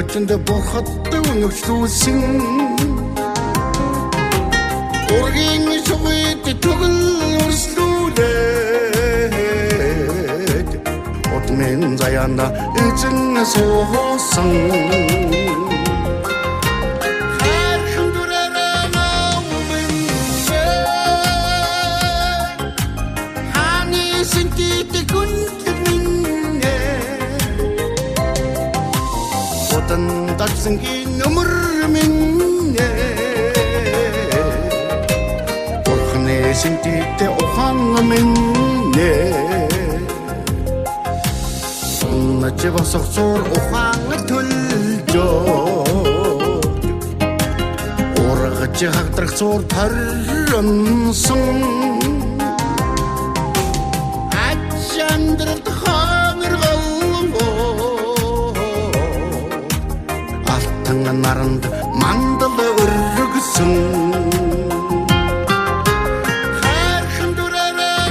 Өвчөнд бурхад өнөглүүлсэн ургийн шугийд төгөл өрслүүлээд удмын заяанда эзэн суусан Дагсангийн нөмөр минь Бурхны синтите ухаан минь Унаж босгоцоор ухаан төлжөө Ургаж хагдрах зур тарронсон Ачандрт наранд мандал өргөсөн хайрхан дүрээрээ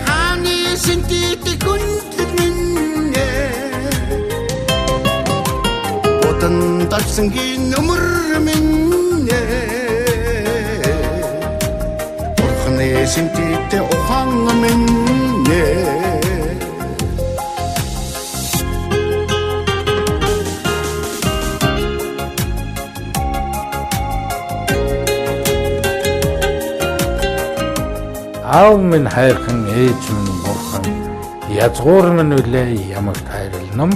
ханы синтит күнтлэг минь Удан дагсангийн нөмөр минь Бурхны синтит ухаан минь Аав минь хайрхан ээж минь бурхан язгуур минь үлээ ямагт хайрлам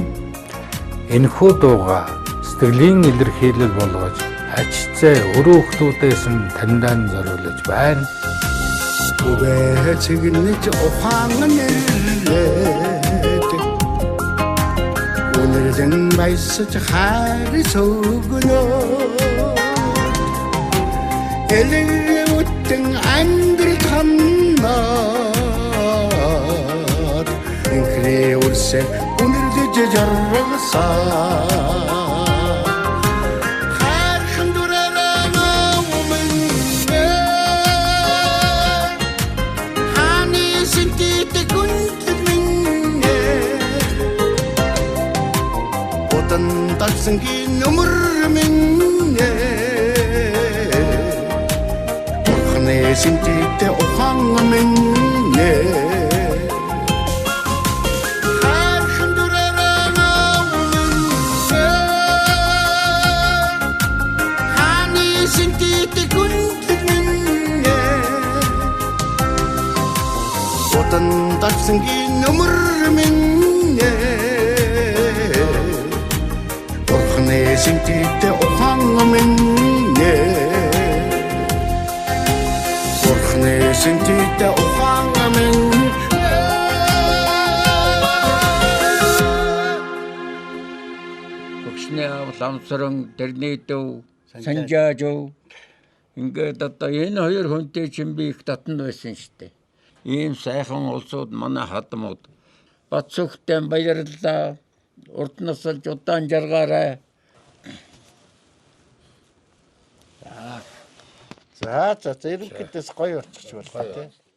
энэхүү дууга сэтгэлийн илэрхийлэл болгож ачцээ өрөө хүмүүдээс нь таньдаа зориулж байна. Үгээ чигнэж ухаан нэлээд Үнэрдэн баясаж хайр сөгнөө Элэгүтэн амьдрал ханаад Инхрээ үрсэ үнэрдэж жаргасаа Хайрхан дүрээрээ ханы синтит күнтлэг минь Удан дагсангийн нөмөр минь Синтите ухаан минь хайрхан дүрээрээ ханы синтите күнтлэг минь Удан дагсангийн нөмөр минь Бурхны синтите ухаан минь Синтите ухаан минь Бүгшний ламсран тэрний дөө санжаажөө ингээд одоо энэ хоёр хүнтэй чинь би их татанд байсан штэ. Ийм сайхан улсууд манай хадмууд бат сүхтэн баярлалаа. Урд насалж удаан жаргаарай. За ерөнхийдөөс гоё болчих боллоо тий.